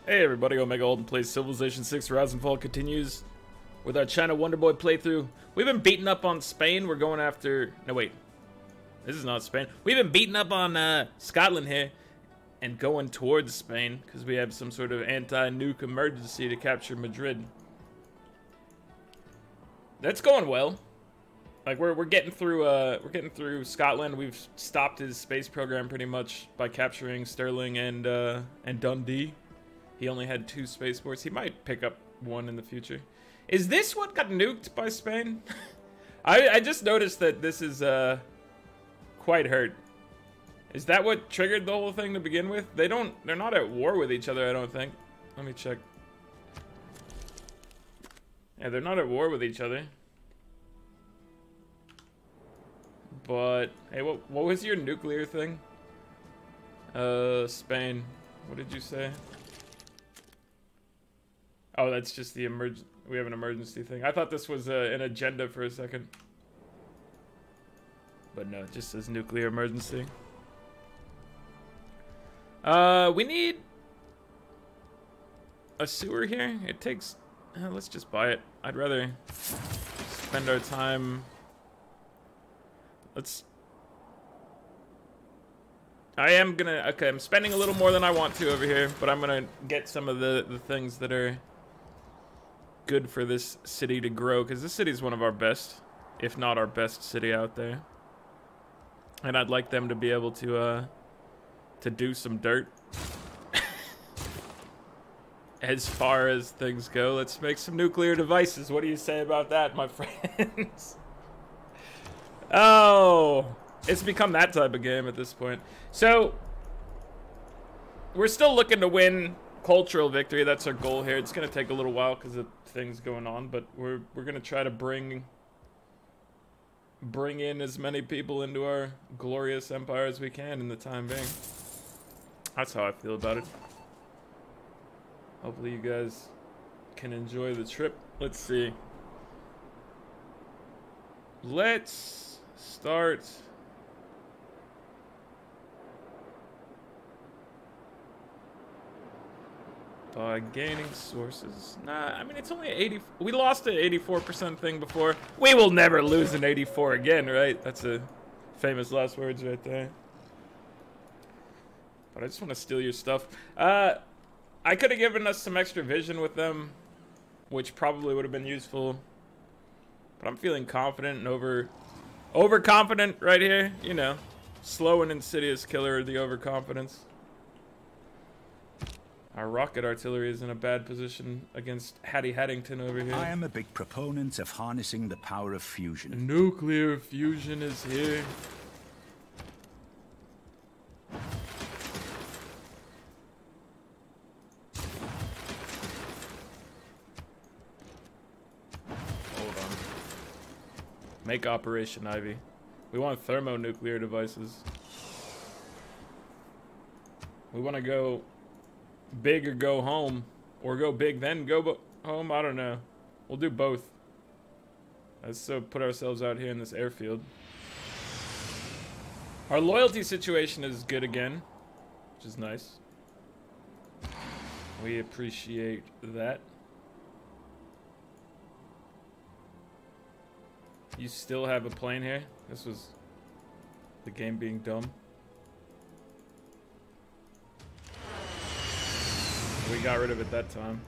Hey everybody, Omega Alden plays Civilization 6 Rise and Fall continues with our China Wonder Boy playthrough. We've been beating up on Spain. We're going after... No, wait. This is not Spain. We've been beating up on Scotland here and going towards Spain because we have some sort of anti-nuke emergency to capture Madrid. That's going well. Like we're getting through Scotland. We've stopped his space program pretty much by capturing Stirling and Dundee. He only had 2 spaceports. He might pick up 1 in the future. Is this what got nuked by Spain? I just noticed that this is quite hurt. Is that what triggered the whole thing to begin with? They're not at war with each other, I don't think. Let me check. Yeah, they're not at war with each other. But hey, what was your nuclear thing? Spain. What did you say? Oh, that's just the we have an emergency thing. I thought this was an agenda for a second. But no, it just says nuclear emergency. We need a sewer here. It takes... let's just buy it. I'd rather spend our time... Okay, I'm spending a little more than I want to over here, but I'm gonna get some of the things that are good for this city to grow, because this city is one of our best, if not our best city out there. And I'd like them to be able to do some dirt. As far as things go, let's make some nuclear devices. What do you say about that, my friends? Oh, it's become that type of game at this point. So, we're still looking to win cultural victory. That's our goal here. It's going to take a little while because of things going on, but we're going to try to bring in as many people into our glorious empire as we can in the time being. That's how I feel about it. Hopefully you guys can enjoy the trip. Let's see. Let's start... by gaining sources. Nah, I mean, it's only 80. We lost an 84% thing before. We will never lose an 84 again, right? That's a famous last words right there. But I just want to steal your stuff. I could have given us some extra vision with them, which probably would have been useful. But I'm feeling confident and overconfident right here. You know, slow and insidious killer of the overconfidence. Our rocket artillery is in a bad position against Hattie Haddington over here. I am a big proponent of harnessing the power of fusion. Nuclear fusion is here. Hold on. Make Operation Ivy. We want thermonuclear devices. We want to go big or go home, or go big then go home. I don't know. We'll do both. Let's put ourselves out here in this airfield. Our loyalty situation is good again, which is nice. We appreciate that. You still have a plane here? This was the game being dumb. We got rid of it that time.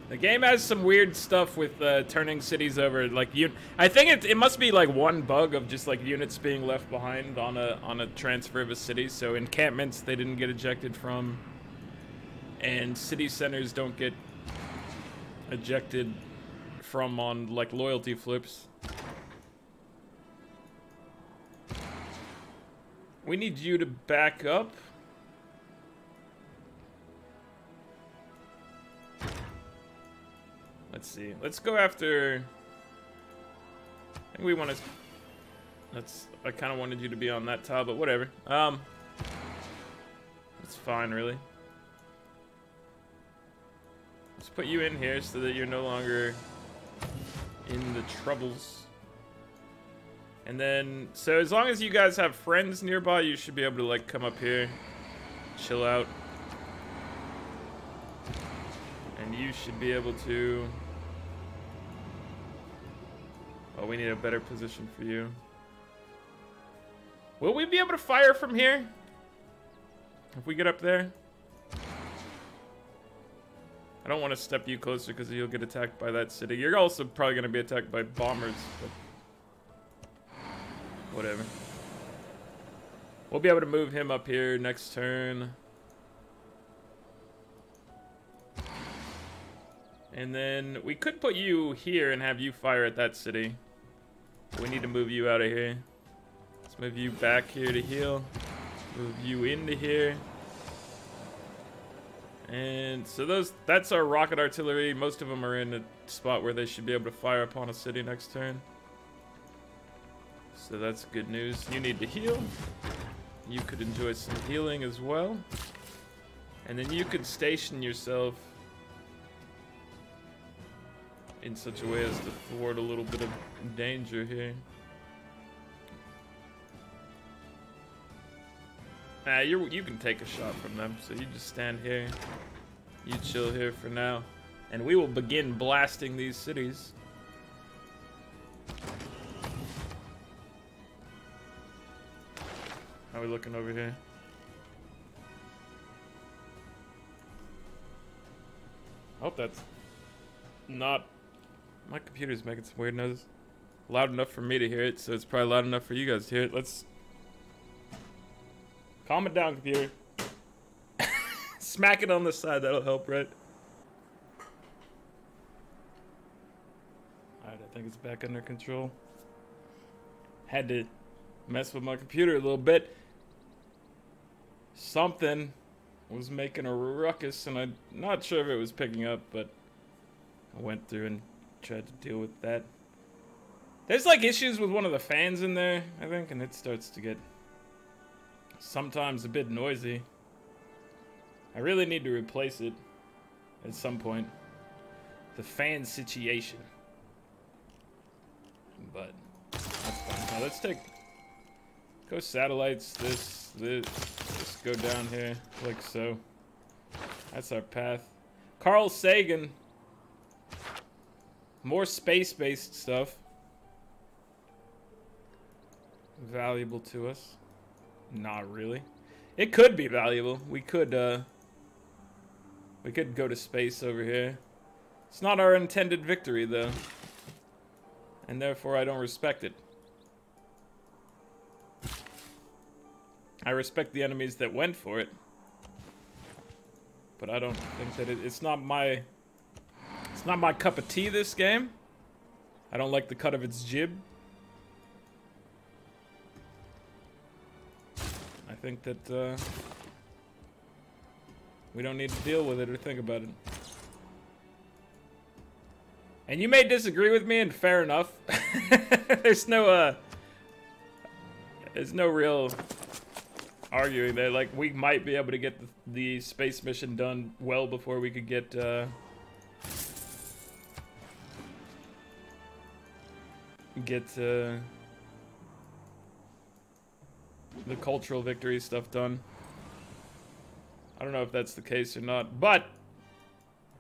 The game has some weird stuff with turning cities over. Like I think it must be like one bug of just like units being left behind on a transfer of a city. So encampments they didn't get ejected from, and city centers don't get ejected from on like loyalty flips. We need you to back up. Let's see. Let's go after... I think we want to... I kind of wanted you to be on that tile, but whatever. It's fine, really. Let's put you in here so that you're no longer in the troubles. And then... So as long as you guys have friends nearby, you should be able to, like, come up here, chill out. And you should be able to... Oh, we need a better position for you. Will we be able to fire from here? If we get up there? I don't want to step you closer because you'll get attacked by that city. You're also probably going to be attacked by bombers, but whatever. We'll be able to move him up here next turn. And then we could put you here and have you fire at that city. We need to move you out of here. Let's move you back here to heal. Move you into here. And so that's our rocket artillery. Most of them are in a spot where they should be able to fire upon a city next turn. So that's good news. You need to heal. You could enjoy some healing as well. And then you could station yourself in such a way as to thwart a little bit of danger here. Nah, you can take a shot from them, so you just stand here. You chill here for now. And we will begin blasting these cities. How are we looking over here? I hope that's not... My computer's making some weird noises. Loud enough for me to hear it, so it's probably loud enough for you guys to hear it. Let's... Calm it down, computer. Smack it on the side, that'll help, right? Alright, I think it's back under control. Had to mess with my computer a little bit. Something was making a ruckus, and I'm not sure if it was picking up, but I went through and tried to deal with that. There's like issues with one of the fans in there, I think, and it starts to get sometimes a bit noisy. I really need to replace it at some point. The fan situation. But that's fine. Now let's go satellites, this, just go down here like so. That's our path. Carl Sagan. More space-based stuff. Valuable to us. Not really. It could be valuable. We could go to space over here. It's not our intended victory, though. And therefore, I don't respect it. I respect the enemies that went for it. But I don't think that it's not my cup of tea, this game. I don't like the cut of its jib. I think that we don't need to deal with it or think about it. And you may disagree with me, and fair enough. There's no real arguing there. Like, we might be able to get the space mission done well before we could get the cultural victory stuff done. I don't know if that's the case or not, but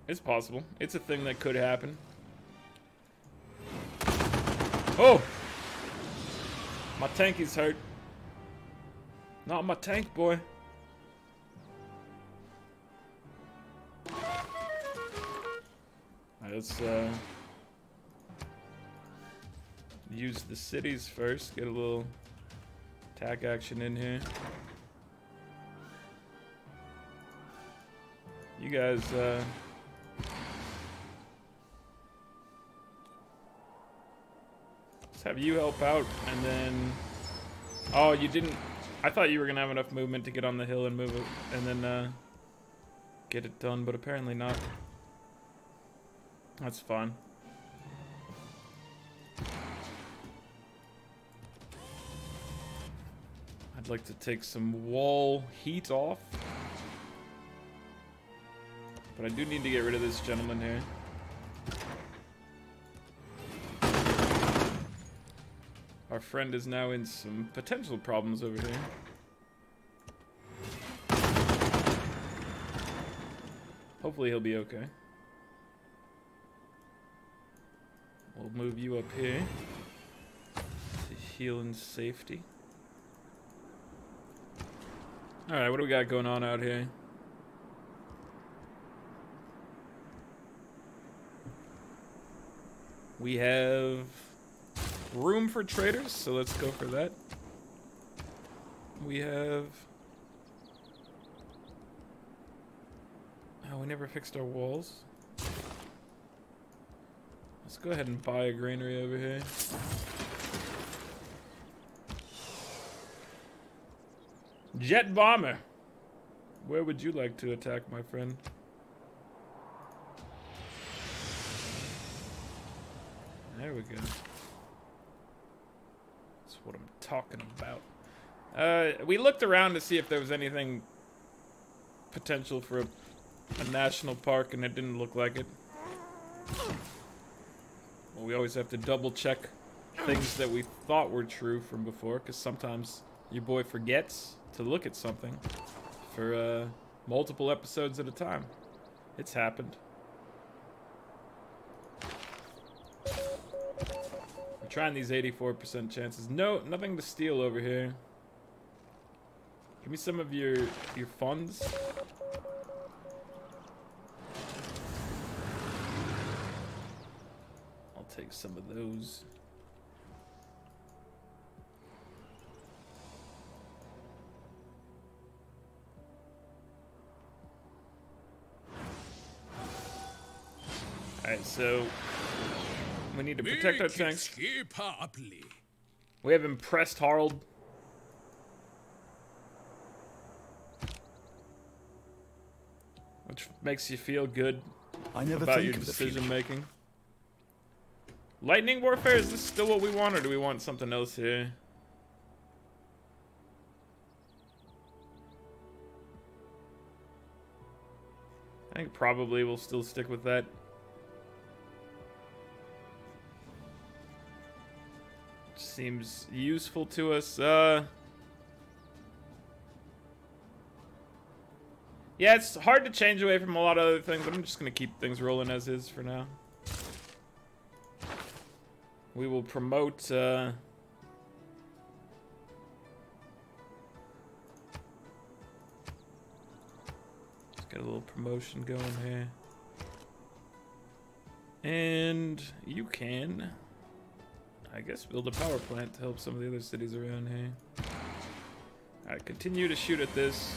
it's possible. It's a thing that could happen. Oh! My tanky's hurt. Not my tank, boy. Alright, let's use the cities first. Get a little attack action in here. You guys, let's have you help out, and then... Oh, you didn't... I thought you were gonna have enough movement to get on the hill and move it, and then, get it done, but apparently not. That's fine. I'd like to take some wall heat off. But I do need to get rid of this gentleman here. Our friend is now in some potential problems over here. Hopefully he'll be okay. We'll move you up here to heal in safety. Alright, what do we got going on out here? We have room for traders, so let's go for that. We have... Oh, we never fixed our walls. Let's go ahead and buy a granary over here. Jet bomber! Where would you like to attack, my friend? There we go. That's what I'm talking about. We looked around to see if there was anything potential for a national park, and it didn't look like it. Well, we always have to double check things that we thought were true from before, because sometimes your boy forgets to look at something for multiple episodes at a time. It's happened. We're trying these 84% chances. No, nothing to steal over here. Give me some of your funds. I'll take some of those. Alright, so we need to protect our tanks. We have impressed Harald. Which makes you feel good about your decision making. Lightning warfare, is this still what we want, or do we want something else here? I think probably we'll still stick with that. Seems useful to us. Yeah, it's hard to change away from a lot of other things. I'm just gonna keep things rolling as is for now. We will promote just get a little promotion going here. And you can, I guess, build a power plant to help some of the other cities around here. Alright, continue to shoot at this.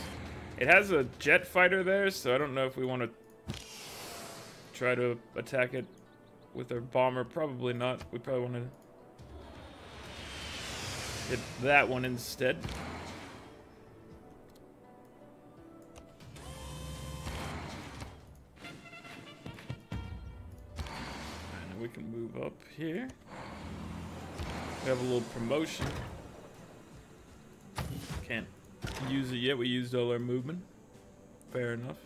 It has a jet fighter there, so I don't know if we want to try to attack it with our bomber. Probably not. We probably want to hit that one instead. And we can move up here. We have a little promotion. Can't use it yet. We used all our movement. Fair enough.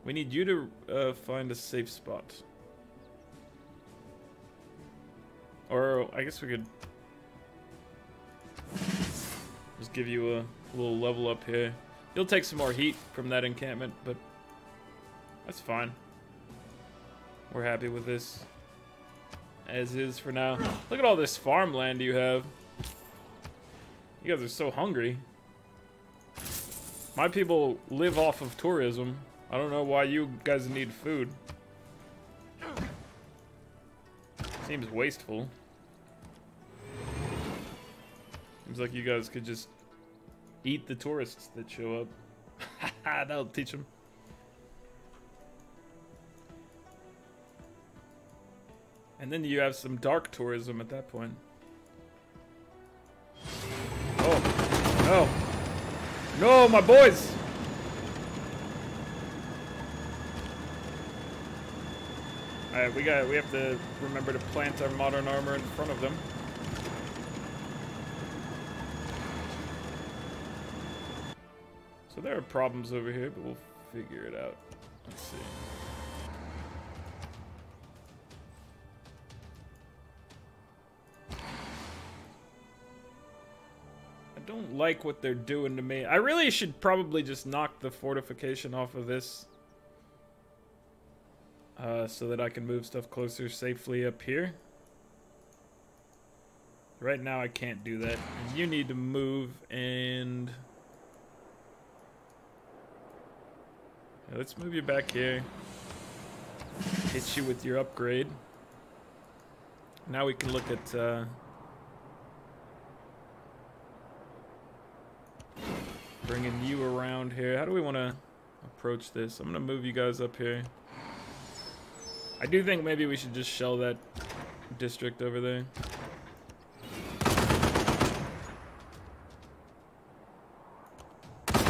We need you to find a safe spot. Or I guess we could just give you a little level up here. You'll take some more heat from that encampment, but that's fine. We're happy with this as is for now. Look at all this farmland you have. You guys are so hungry. My people live off of tourism. I don't know why you guys need food. Seems wasteful. Seems like you guys could just eat the tourists that show up. That'll teach them. And then you have some dark tourism at that point. Oh, no. No, my boys! Alright, we have to remember to plant our modern armor in front of them. So there are problems over here, but we'll figure it out. Let's see. I don't like what they're doing to me. I really should probably just knock the fortification off of this. So that I can move stuff closer safely up here. Right now I can't do that. And you need to move and... Yeah, let's move you back here. Hit you with your upgrade. Now we can look at... bringing you around here. How do we want to approach this? I'm going to move you guys up here. I do think maybe we should just shell that district over there. So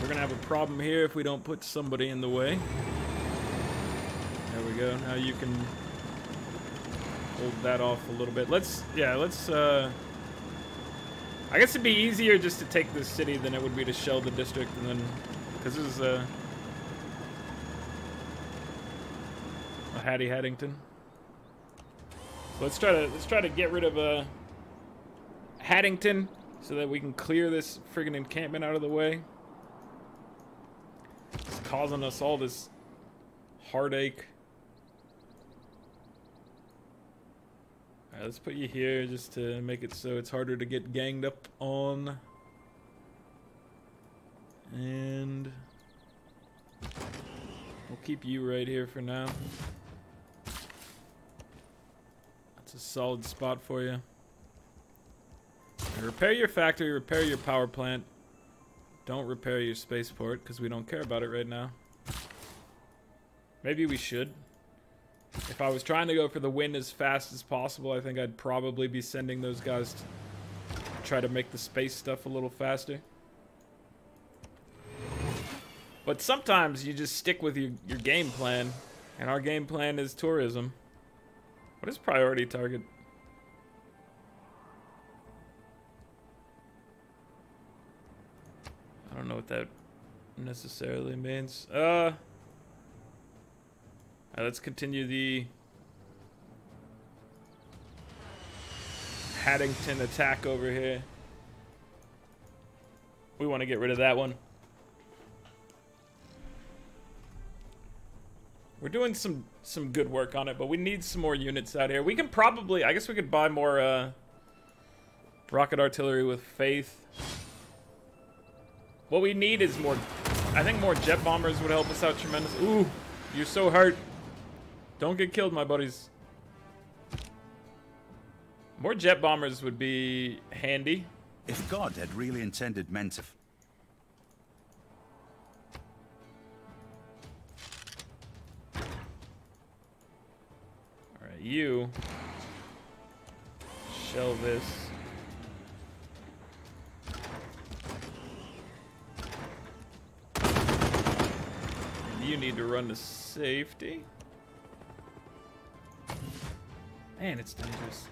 we're going to have a problem here if we don't put somebody in the way. There we go. Now you can hold that off a little bit. Let's I guess it'd be easier just to take this city than it would be to shell the district, and then, because this is Hattie Haddington. So let's try to get rid of Haddington so that we can clear this friggin' encampment out of the way. It's causing us all this heartache. Alright, let's put you here just to make it so it's harder to get ganged up on. And we'll keep you right here for now. That's a solid spot for you. And repair your factory, repair your power plant. Don't repair your spaceport because we don't care about it right now. Maybe we should. If I was trying to go for the win as fast as possible, I think I'd probably be sending those guys to try to make the space stuff a little faster. But sometimes you just stick with your game plan, and our game plan is tourism. What is priority target? I don't know what that necessarily means. Let's continue the Haddington attack over here. We want to get rid of that one. We're doing some good work on it, but we need some more units out here. We can probably, I guess we could buy more rocket artillery with faith. What we need is more, I think more jet bombers would help us out tremendously. Ooh, you're so hurt. Don't get killed, my buddies. More jet bombers would be handy. If God had really intended men to... Alright, you shell this. And you need to run to safety. Man, it's dangerous.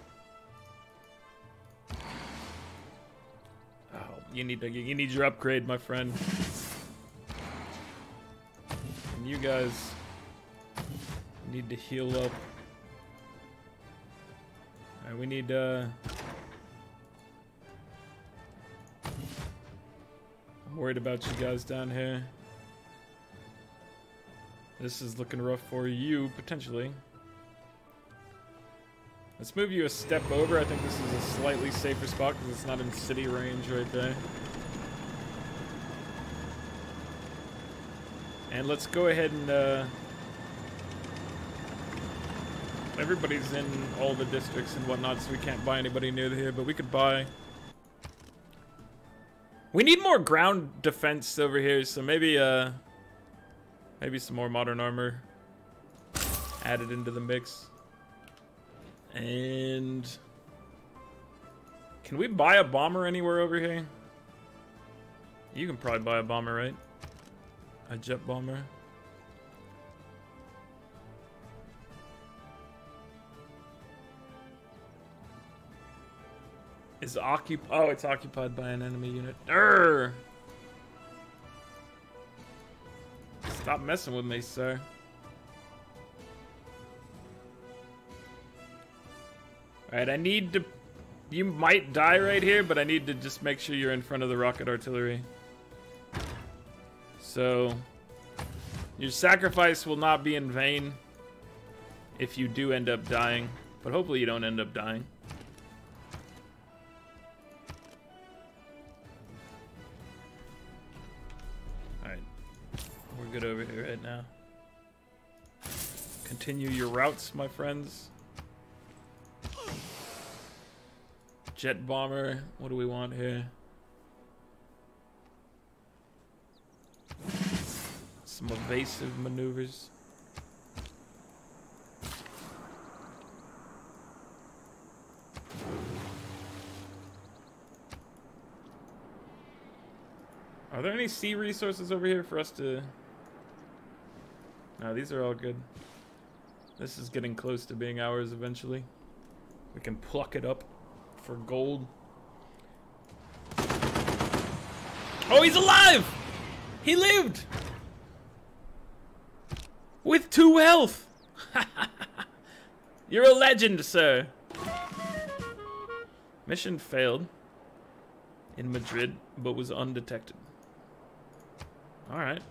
Oh, you need your upgrade, my friend. And you guys need to heal up. Alright, we need I'm worried about you guys down here. This is looking rough for you, potentially. Let's move you a step over. I think this is a slightly safer spot because it's not in city range right there. And let's go ahead and everybody's in all the districts and whatnot, so we can't buy anybody near here, but we could buy. We need more ground defense over here, so maybe maybe some more modern armor added into the mix. And can we buy a bomber anywhere over here? You can probably buy a bomber, right? A jet bomber. Is occupied? Oh, it's occupied by an enemy unit. Urgh! Stop messing with me, sir. Alright, I need to You might die right here, but I need to just make sure you're in front of the rocket artillery. So, your sacrifice will not be in vain if you do end up dying. But hopefully you don't end up dying. Alright. We're good over here right now. Continue your routes, my friends. Jet bomber. What do we want here? Some evasive maneuvers. Are there any sea resources over here for us to... No, these are all good. This is getting close to being ours eventually. We can pluck it up for gold. Oh, he's alive! He lived! With 2 health! You're a legend, sir. Mission failed in Madrid, but was undetected. Alright.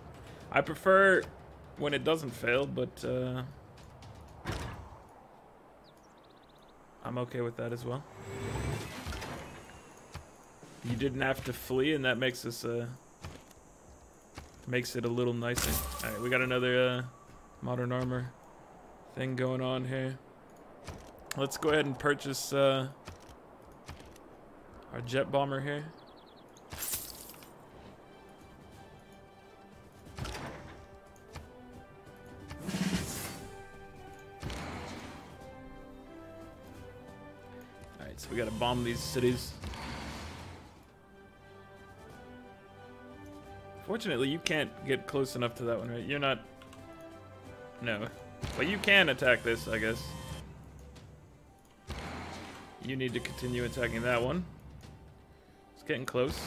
I prefer when it doesn't fail, but I'm okay with that as well. You didn't have to flee, and that makes us makes it a little nicer. Alright, we got another modern armor thing going on here. Let's go ahead and purchase our jet bomber here. Alright, so we gotta bomb these cities. Fortunately, you can't get close enough to that one, right? You're not... No. But you can attack this, I guess. You need to continue attacking that one. It's getting close.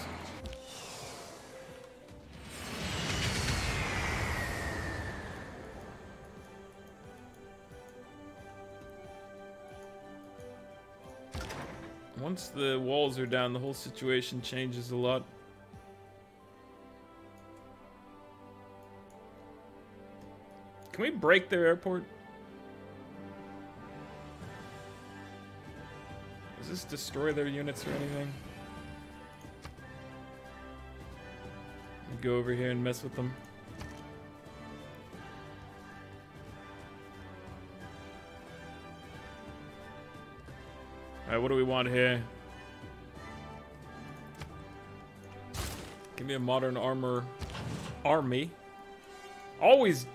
Once the walls are down, the whole situation changes a lot. Can we break their airport? Does this destroy their units or anything? Go over here and mess with them. Alright, what do we want here? Give me a modern armor army. Always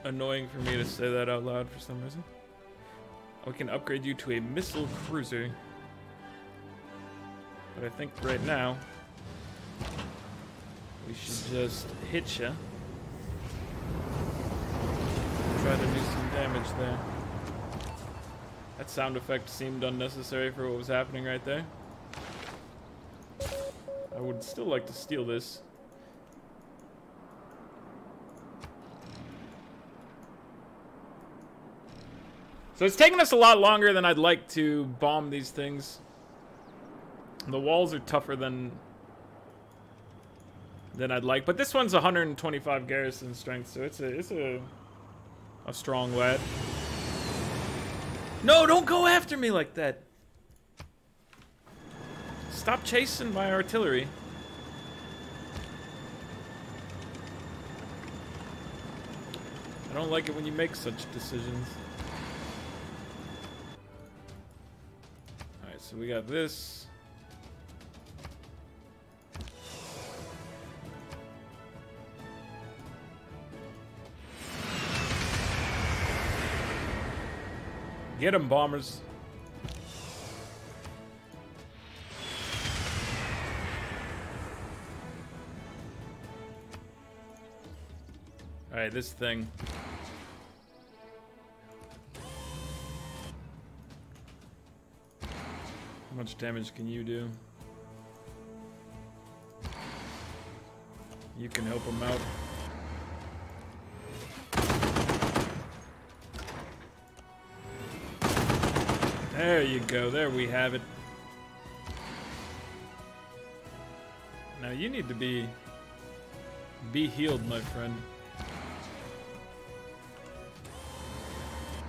annoying for me to say that out loud for some reason. We can upgrade you to a missile cruiser. But I think right now we should just hit ya. Try to do some damage there. That sound effect seemed unnecessary for what was happening right there. I would still like to steal this. So it's taken us a lot longer than I'd like to bomb these things. The walls are tougher than I'd like, but this one's 125 garrison strength, so it's a strong lad. No, don't go after me like that. Stop chasing my artillery. I don't like it when you make such decisions. Alright, so we got this. Get 'em, bombers. Alright, this thing. How much damage can you do? You can help them out. There you go. There we have it. You need to be healed, my friend.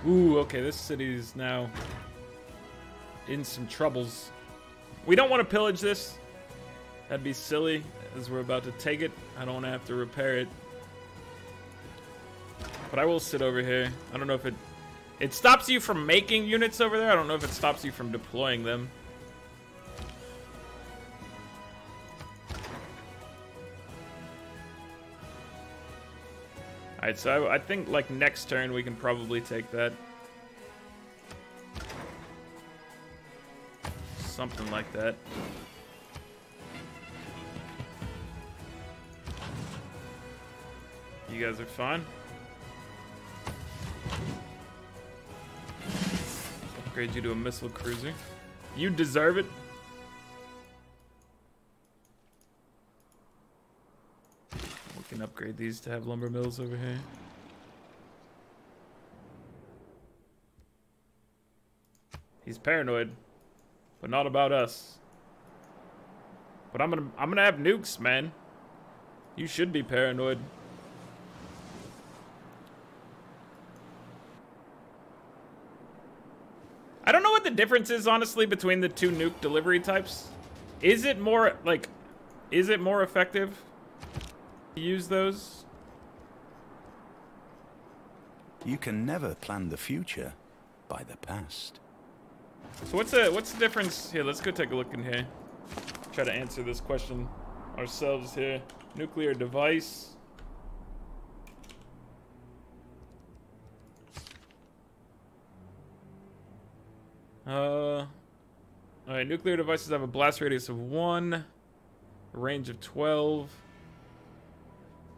Ooh, okay, this city's now in some troubles. We don't want to pillage this. That'd be silly, as we're about to take it. I don't want to have to repair it. But I will sit over here. I don't know if it stops you from making units over there. I don't know if it stops you from deploying them. Alright, so I think like next turn we can probably take that. Something like that. You guys are fine. Upgrade you to a missile cruiser. You deserve it. We can upgrade these to have lumber mills over here. He's paranoid, but not about us. But I'm gonna have nukes, man. You should be paranoid. I don't know what the difference is, honestly, between the two nuke delivery types. Is it more, like, is it more effective to use those? You can never plan the future by the past. So what's the difference? Here, let's go take a look in here. Try to answer this question ourselves here. Nuclear device. Alright, nuclear devices have a blast radius of 1, a range of 12,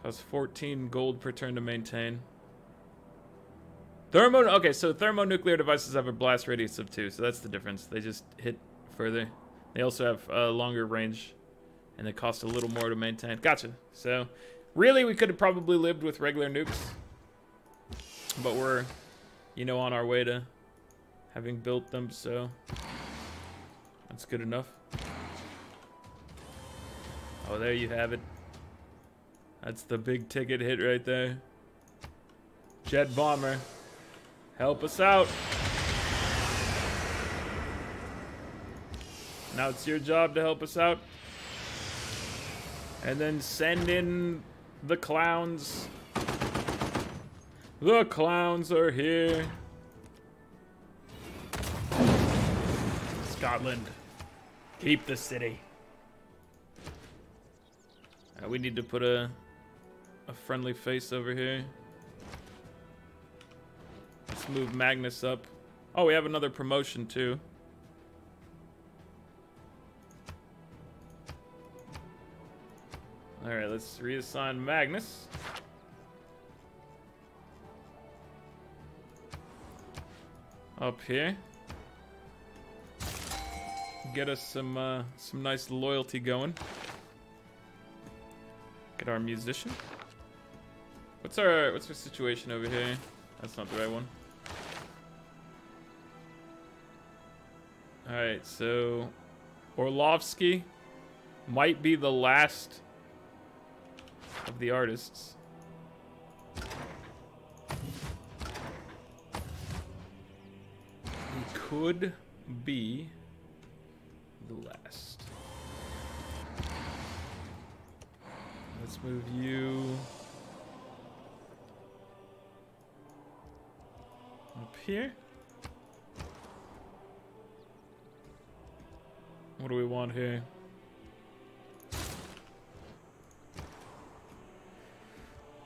costs 14 gold per turn to maintain. Okay, so thermonuclear devices have a blast radius of 2, so that's the difference. They just hit further. They also have a longer range, and they cost a little more to maintain. Gotcha. So, really, we could have probably lived with regular nukes, but we're, you know, on our way to having built them, so that's good enough. Oh, there you have it. That's the big ticket hit right there. Jet bomber, help us out. Now it's your job to help us out. And then send in the clowns. The clowns are here. Scotland, keep the city. We need to put a friendly face over here. Let's move Magnus up. Oh, we have another promotion too. All right, let's reassign Magnus. Up here. Get us some nice loyalty going. Get our musician. What's our situation over here? That's not the right one. All right, so Orlovsky might be the last of the artists. He could be the last. Let's move you up here. What do we want here?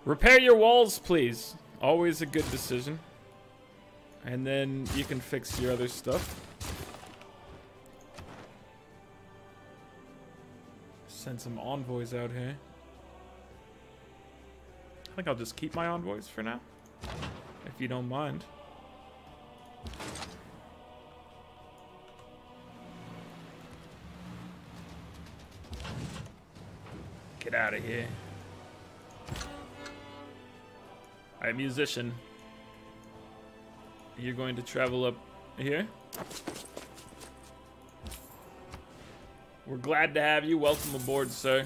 Repair your walls, please. Always a good decision. And then you can fix your other stuff. Send some envoys out here. I think I'll just keep my envoys for now, if you don't mind. Get out of here. Alright, musician. You're going to travel up here. We're glad to have you. Welcome aboard, sir.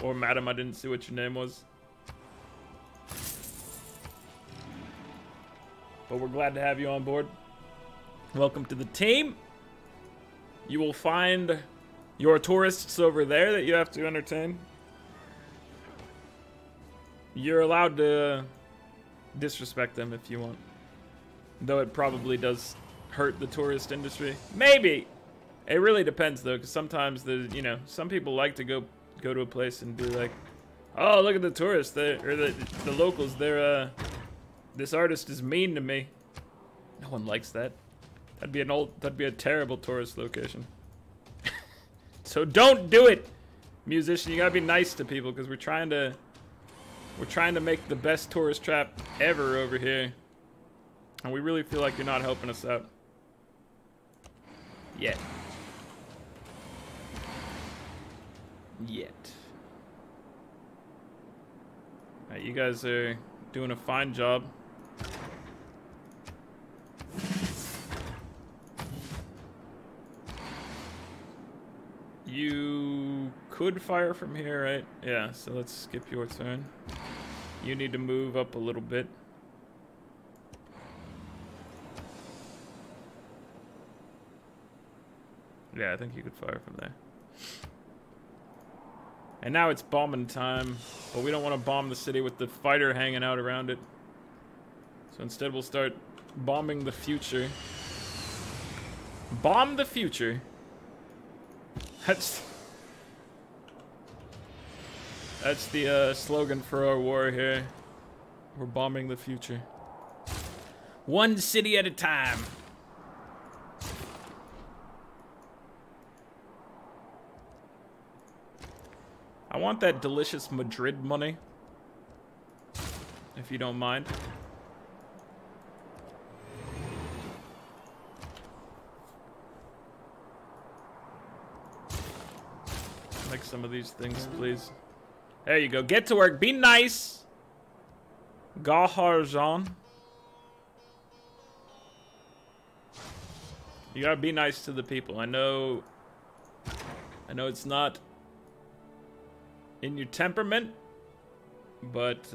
Or madam, I didn't see what your name was. But we're glad to have you on board. Welcome to the team. You will find your tourists over there that you have to entertain. You're allowed to disrespect them if you want. Though it probably does hurt the tourist industry. Maybe. It really depends though, because sometimes some people like to go to a place and be like, oh, look at the tourists, or the locals, this artist is mean to me. No one likes that. That'd be a terrible tourist location. So don't do it, musician. You gotta be nice to people, because we're trying to make the best tourist trap ever over here. And we really feel like you're not helping us out. Yet. Alright, you guys are doing a fine job. You could fire from here, right? Yeah, so let's skip your turn. You need to move up a little bit. Yeah, I think you could fire from there. And now it's bombing time, but we don't want to bomb the city with the fighter hanging out around it. So instead we'll start bombing the future. Bomb the future. That's the slogan for our war here. We're bombing the future. One city at a time. I want that delicious Madrid money, if you don't mind. Make some of these things, please. There you go. Get to work. Be nice. Gaharjan. You gotta be nice to the people. I know it's not in your temperament, but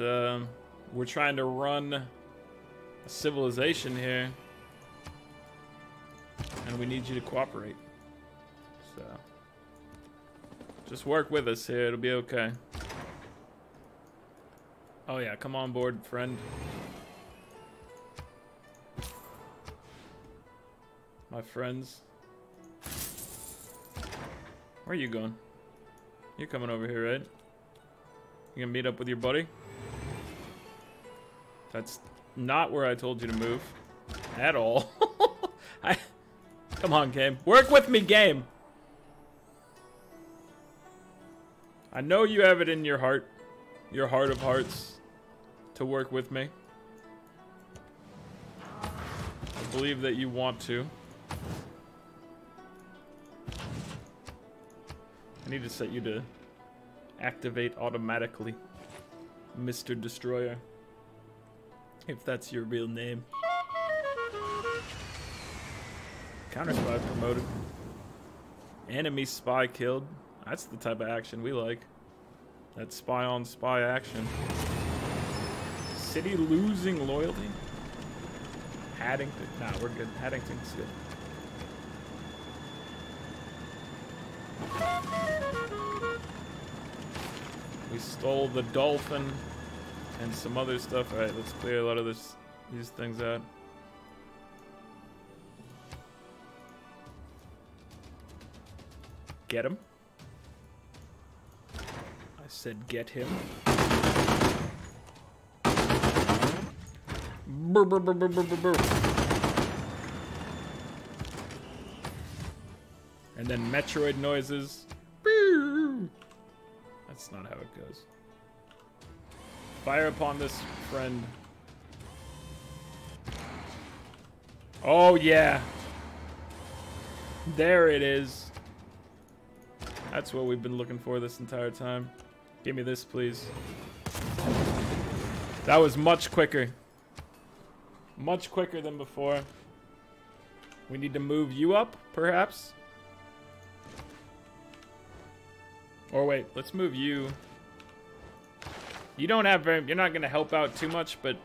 we're trying to run a civilization here, and we need you to cooperate. So just work with us here, it'll be okay. Oh yeah, come on board, friend. My friends. Where are you going? You're coming over here, right? You gonna meet up with your buddy? That's not where I told you to move. At all. Come on, game. Work with me, game. I know you have it in your heart of hearts, to work with me. I believe that you want to. I need to set you to activate automatically, Mr. Destroyer. If that's your real name. Counter spy promoted. Enemy spy killed. That's the type of action we like. That spy on spy action. City losing loyalty? Haddington? Nah, we're good. Haddington's good. We stole the dolphin and some other stuff. Alright, let's clear a lot of these things out. Get him. I said get him. Brr, brr, brr, brr, brr, brr. And then Metroid noises. That's not how it goes. Fire upon this friend. Oh yeah. There it is. That's what we've been looking for this entire time. Give me this, please. That was much quicker. Much quicker than before. We need to move you up, perhaps. Or wait, let's move you. You don't have very... You're not going to help out too much, but...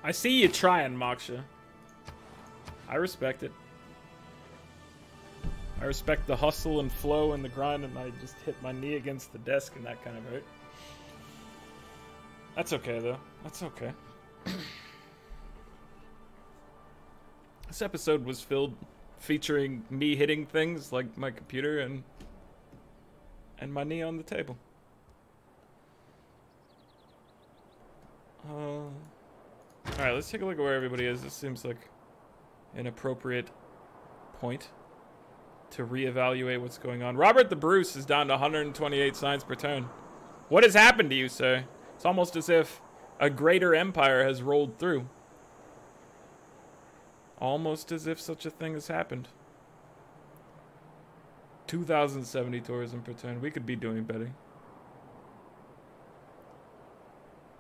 I see you trying, Moksha. I respect it. I respect the hustle and flow and the grind, and I just hit my knee against the desk and that kind of hurt. That's okay, though. That's okay. This episode was featuring me hitting things like my computer and my knee on the table. Alright, let's take a look at where everybody is. This seems like an appropriate point to reevaluate what's going on. Robert the Bruce is down to 128 signs per turn. What has happened to you, sir? It's almost as if a greater empire has rolled through. Almost as if such a thing has happened. 2,070 tourism per turn. We could be doing better.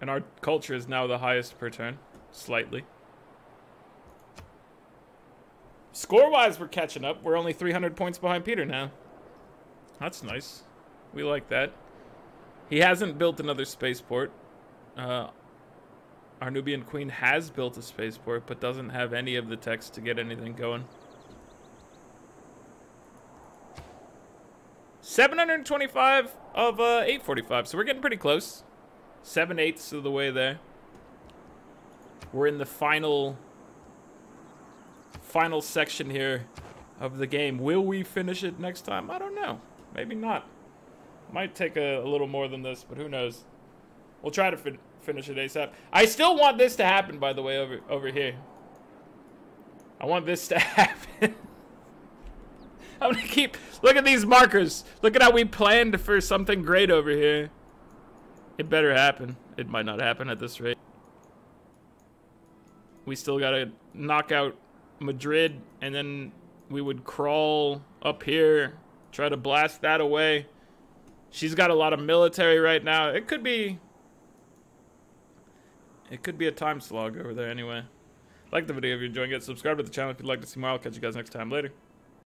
And our culture is now the highest per turn. Slightly. Score-wise, we're catching up. We're only 300 points behind Peter now. That's nice. We like that. He hasn't built another spaceport. Our Nubian Queen has built a spaceport, but doesn't have any of the techs to get anything going. 725 of 845, so we're getting pretty close. 7/8 of the way there. We're in the final section here of the game. Will we finish it next time? I don't know. Maybe not. Might take a little more than this, but who knows. We'll try to finish it ASAP. I still want this to happen, by the way, over here. I want this to happen. I'm gonna keep... Look at these markers. Look at how we planned for something great over here. It better happen. It might not happen at this rate. We still gotta knock out Madrid, and then we would crawl up here, try to blast that away. She's got a lot of military right now. It could be a time slog over there anyway. Like the video if you're enjoying it. Subscribe to the channel if you'd like to see more. I'll catch you guys next time. Later.